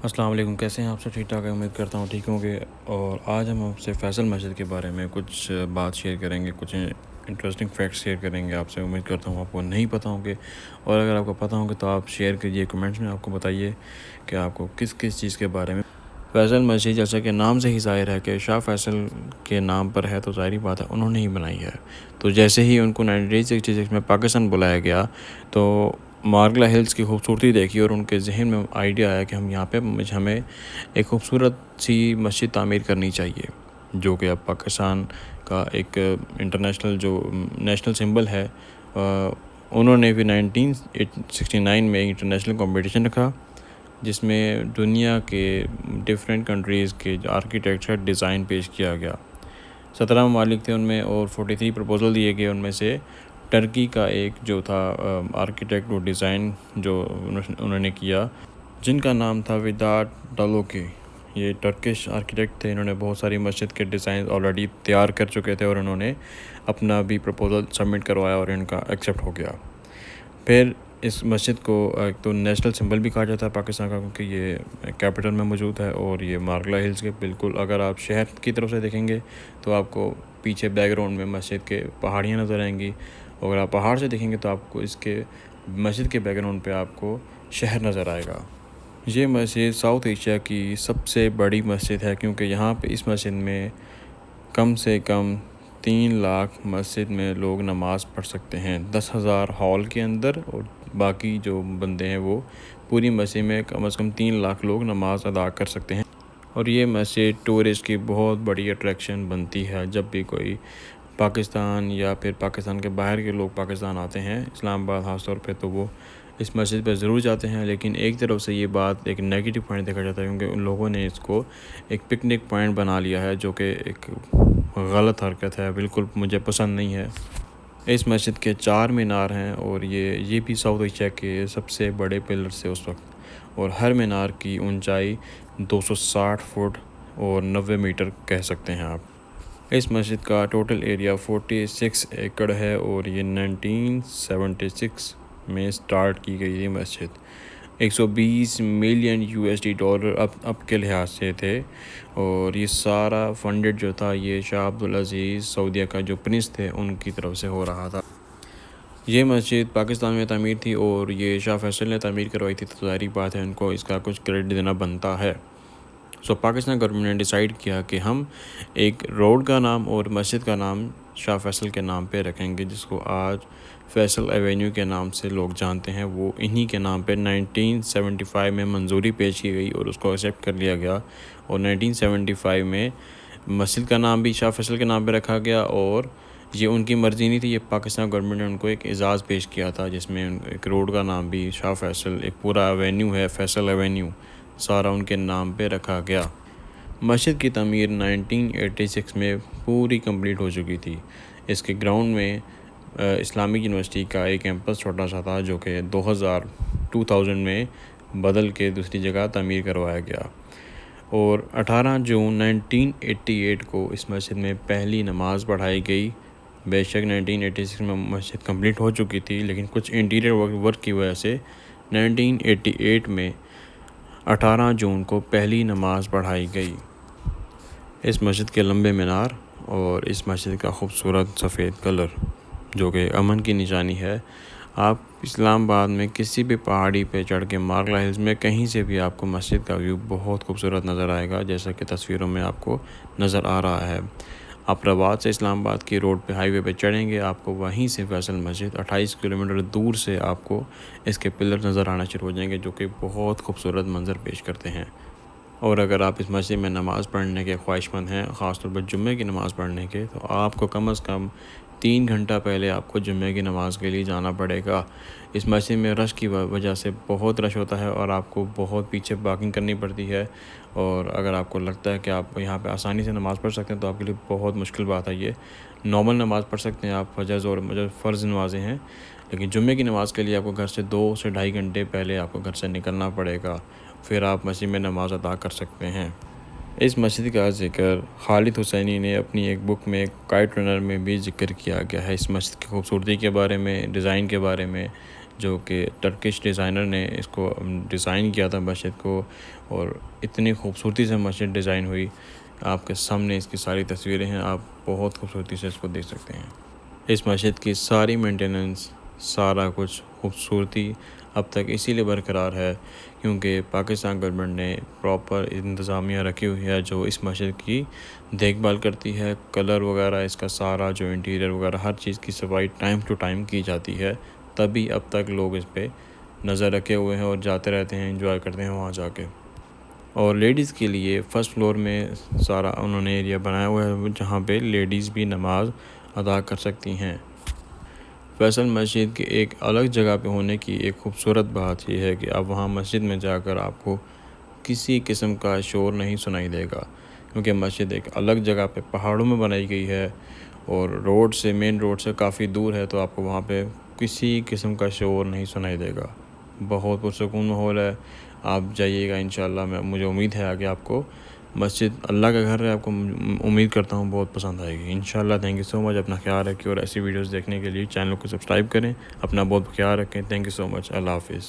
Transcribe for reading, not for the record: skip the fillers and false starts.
السلام علیکم، کیسے ہیں آپ؟ سے ٹھیک ٹھاک ہے، امید کرتا ہوں ٹھیک ہوں گے۔ اور آج ہم آپ سے فیصل مسجد کے بارے میں کچھ بات شیئر کریں گے، کچھ انٹرسٹنگ فیکٹس شیئر کریں گے آپ سے۔ امید کرتا ہوں آپ کو نہیں پتہ ہوں گے، اور اگر آپ کو پتہ ہوں گے تو آپ شیئر کیجیے کمنٹس میں، آپ کو بتائیے کہ آپ کو کس کس چیز کے بارے میں۔ فیصل مسجد جیسا کہ نام سے ہی ظاہر ہے کہ شاہ فیصل کے نام پر ہے، تو ظاہری بات ہے انہوں نے ہی بنائی ہے۔ تو جیسے ہی ان کو 1966 میں پاکستان بلایا گیا تو مارگلا ہلز کی خوبصورتی دیکھی اور ان کے ذہن میں آئیڈیا آیا کہ ہم یہاں پہ ہمیں ایک خوبصورت سی مسجد تعمیر کرنی چاہیے، جو کہ اب پاکستان کا ایک انٹرنیشنل جو نیشنل سمبل ہے۔ انہوں نے بھی 1969 میں انٹرنیشنل کمپٹیشن رکھا، جس میں دنیا کے ڈفرینٹ کنٹریز کے جو آرکیٹیکچر ڈیزائن پیش کیا گیا۔ 17 ممالک تھے ان میں، اور 43 پرپوزل دیے گئے۔ ان میں سے ٹرکی کا ایک جو تھا آرکیٹیکٹ وہ ڈیزائن جو انہوں نے کیا، جن کا نام تھا وداٹ ڈالوکے۔ یہ ٹرکش آرکیٹیکٹ تھے، انہوں نے بہت ساری مسجد کے ڈیزائن آلریڈی تیار کر چکے تھے، اور انہوں نے اپنا بھی پرپوزل سبمٹ کروایا اور ان کا ایکسیپٹ ہو گیا۔ پھر اس مسجد کو ایک تو نیشنل سمبل بھی کہا جاتا ہے پاکستان کا، کیونکہ یہ کیپٹل میں موجود ہے، اور یہ مارگلا ہلز کے بالکل اگر آپ شہر کی طرف سے دیکھیں گے تو آپ کو پیچھے بیک گراؤنڈ میں مسجد کے پہاڑیاں نظر آئیں گی، اور اگر آپ پہاڑ سے دیکھیں گے تو آپ کو اس کے مسجد کے بیک گراؤنڈ پہ آپ کو شہر نظر آئے گا۔ یہ مسجد ساؤتھ ایشیا کی سب سے بڑی مسجد ہے، کیونکہ یہاں پہ اس مسجد میں کم سے کم 3 لاکھ مسجد میں لوگ نماز پڑھ سکتے ہیں، 10,000 ہال کے اندر، اور باقی جو بندے ہیں وہ پوری مسجد میں کم از کم 3 لاکھ لوگ نماز ادا کر سکتے ہیں۔ اور یہ مسجد ٹورسٹ کی بہت بڑی اٹریکشن بنتی ہے۔ جب بھی کوئی پاکستان یا پھر پاکستان کے باہر کے لوگ پاکستان آتے ہیں، اسلام آباد خاص طور پہ، تو وہ اس مسجد پہ ضرور جاتے ہیں۔ لیکن ایک طرف سے یہ بات ایک نیگیٹو پوائنٹ دیکھا جاتا ہے، کیونکہ ان لوگوں نے اس کو ایک پکنک پوائنٹ بنا لیا ہے، جو کہ ایک غلط حرکت ہے، بالکل مجھے پسند نہیں ہے۔ اس مسجد کے 4 مینار ہیں، اور یہ بھی ساؤتھ ایشیا کے سب سے بڑے پلر سے اس وقت، اور ہر مینار کی اونچائی 260 فٹ اور 90 میٹر کہہ سکتے ہیں آپ۔ اس مسجد کا ٹوٹل ایریا 46 ایکڑ ہے، اور یہ 1976 میں سٹارٹ کی گئی یہ مسجد۔ 120 ملین $US اب کے لحاظ سے تھے، اور یہ سارا فنڈڈ جو تھا یہ شاہ عبدالعزیز سعودیہ کا جو پرنس تھے ان کی طرف سے ہو رہا تھا۔ یہ مسجد پاکستان میں تعمیر تھی، اور یہ شاہ فیصل نے تعمیر کروائی تھی، تو ظاہری بات ہے ان کو اس کا کچھ کریڈٹ دینا بنتا ہے۔ پاکستان گورنمنٹ نے ڈیسائیڈ کیا کہ ہم ایک روڈ کا نام اور مسجد کا نام شاہ فیصل کے نام پہ رکھیں گے، جس کو آج فیصل ایوینیو کے نام سے لوگ جانتے ہیں۔ وہ انہی کے نام پہ 1975 میں منظوری پیش کی گئی اور اس کو ایکسیپٹ کر لیا گیا، اور 1975 میں مسجد کا نام بھی شاہ فیصل کے نام پہ رکھا گیا۔ اور یہ ان کی مرضی نہیں تھی، یہ پاکستان گورنمنٹ نے ان کو ایک اعزاز پیش کیا تھا، جس میں ایک روڈ کا نام بھی شاہ فیصل، ایک پورا ایوینیو ہے فیصل ایوینیو، سارا ان کے نام پہ رکھا گیا۔ مسجد کی تعمیر 1986 میں پوری کمپلیٹ ہو چکی تھی۔ اس کے گراؤنڈ میں اسلامک یونیورسٹی کا ایک کیمپس چھوٹا سا تھا، جو کہ 2000 میں بدل کے دوسری جگہ تعمیر کروایا گیا، اور 18 جون 1988 کو اس مسجد میں پہلی نماز پڑھائی گئی۔ بے شک 1986 میں مسجد کمپلیٹ ہو چکی تھی، لیکن کچھ انٹیریئر ورک کی وجہ سے 1988 میں 18 جون کو پہلی نماز پڑھائی گئی۔ اس مسجد کے لمبے مینار اور اس مسجد کا خوبصورت سفید کلر، جو کہ امن کی نشانی ہے۔ آپ اسلام آباد میں کسی بھی پہاڑی پہ چڑھ کے مارگلا ہلز میں کہیں سے بھی آپ کو مسجد کا ویو بہت خوبصورت نظر آئے گا، جیسا کہ تصویروں میں آپ کو نظر آ رہا ہے۔ آپ رباط سے اسلام آباد کی روڈ پہ ہائی وے پہ چڑھیں گے، آپ کو وہیں سے فیصل مسجد 28 کلومیٹر دور سے آپ کو اس کے پلر نظر آنا شروع ہو جائیں گے، جو کہ بہت خوبصورت منظر پیش کرتے ہیں۔ اور اگر آپ اس مسجد میں نماز پڑھنے کے خواہش مند ہیں، خاص طور پر جمعے کی نماز پڑھنے کے، تو آپ کو کم از کم 3 گھنٹہ پہلے آپ کو جمعے کی نماز کے لیے جانا پڑے گا۔ اس مسجد میں رش کی وجہ سے بہت رش ہوتا ہے، اور آپ کو بہت پیچھے پارکنگ کرنی پڑتی ہے، اور اگر آپ کو لگتا ہے کہ آپ یہاں پہ آسانی سے نماز پڑھ سکتے ہیں تو آپ کے لیے بہت مشکل بات ہے۔ یہ نارمل نماز پڑھ سکتے ہیں آپ، فجر ظہر جو فرض نمازیں ہیں، لیکن جمعے کی نماز کے لیے آپ کو گھر سے 2 سے 2.5 گھنٹے پہلے آپ کو گھر سے نکلنا پڑے گا، پھر آپ مسجد میں نماز ادا کر سکتے ہیں۔ اس مسجد کا ذکر خالد حسینی نے اپنی ایک بک میں کائٹ رنر میں بھی ذکر کیا گیا ہے، اس مسجد کی خوبصورتی کے بارے میں، ڈیزائن کے بارے میں، جو کہ ٹرکش ڈیزائنر نے اس کو ڈیزائن کیا تھا مسجد کو، اور اتنی خوبصورتی سے مسجد ڈیزائن ہوئی. آپ کے سامنے اس کی ساری تصویریں ہیں، آپ بہت خوبصورتی سے اس کو دیکھ سکتے ہیں. اس مسجد کی ساری مینٹیننس، سارا کچھ خوبصورتی اب تک اسی لیے برقرار ہے کیونکہ پاکستان گورنمنٹ نے پراپر انتظامیہ رکھی ہوئی ہے جو اس مسجد کی دیکھ بھال کرتی ہے. کلر وغیرہ اس کا سارا جو انٹیریئر وغیرہ ہر چیز کی صفائی ٹائم ٹو ٹائم کی جاتی ہے، تبھی اب تک لوگ اس پہ نظر رکھے ہوئے ہیں اور جاتے رہتے ہیں، انجوائے کرتے ہیں وہاں جا کے. اور لیڈیز کے لیے فرسٹ فلور میں سارا انہوں نے ایریا بنایا ہوا ہے جہاں پہ لیڈیز بھی نماز ادا کر سکتی ہیں. فیصل مسجد کے ایک الگ جگہ پہ ہونے کی ایک خوبصورت بات یہ ہے کہ اب وہاں مسجد میں جا کر آپ کو کسی قسم کا شور نہیں سنائی دے گا، کیونکہ مسجد ایک الگ جگہ پہ پہاڑوں میں بنائی گئی ہے اور مین روڈ سے کافی دور ہے، تو آپ کو وہاں پہ کسی قسم کا شور نہیں سنائی دے گا. بہت پرسکون ماحول ہے. آپ جائیے گا انشاءاللہ. مجھے امید ہے کہ آپ کو مسجد اللہ کا گھر ہے، آپ کو امید کرتا ہوں بہت پسند آئے گی انشاءاللہ. تھینک یو سو مچ. اپنا خیال رکھیں اور ایسی ویڈیوز دیکھنے کے لیے چینل کو سبسکرائب کریں. اپنا بہت خیال رکھیں. تھینک یو سو مچ. اللہ حافظ.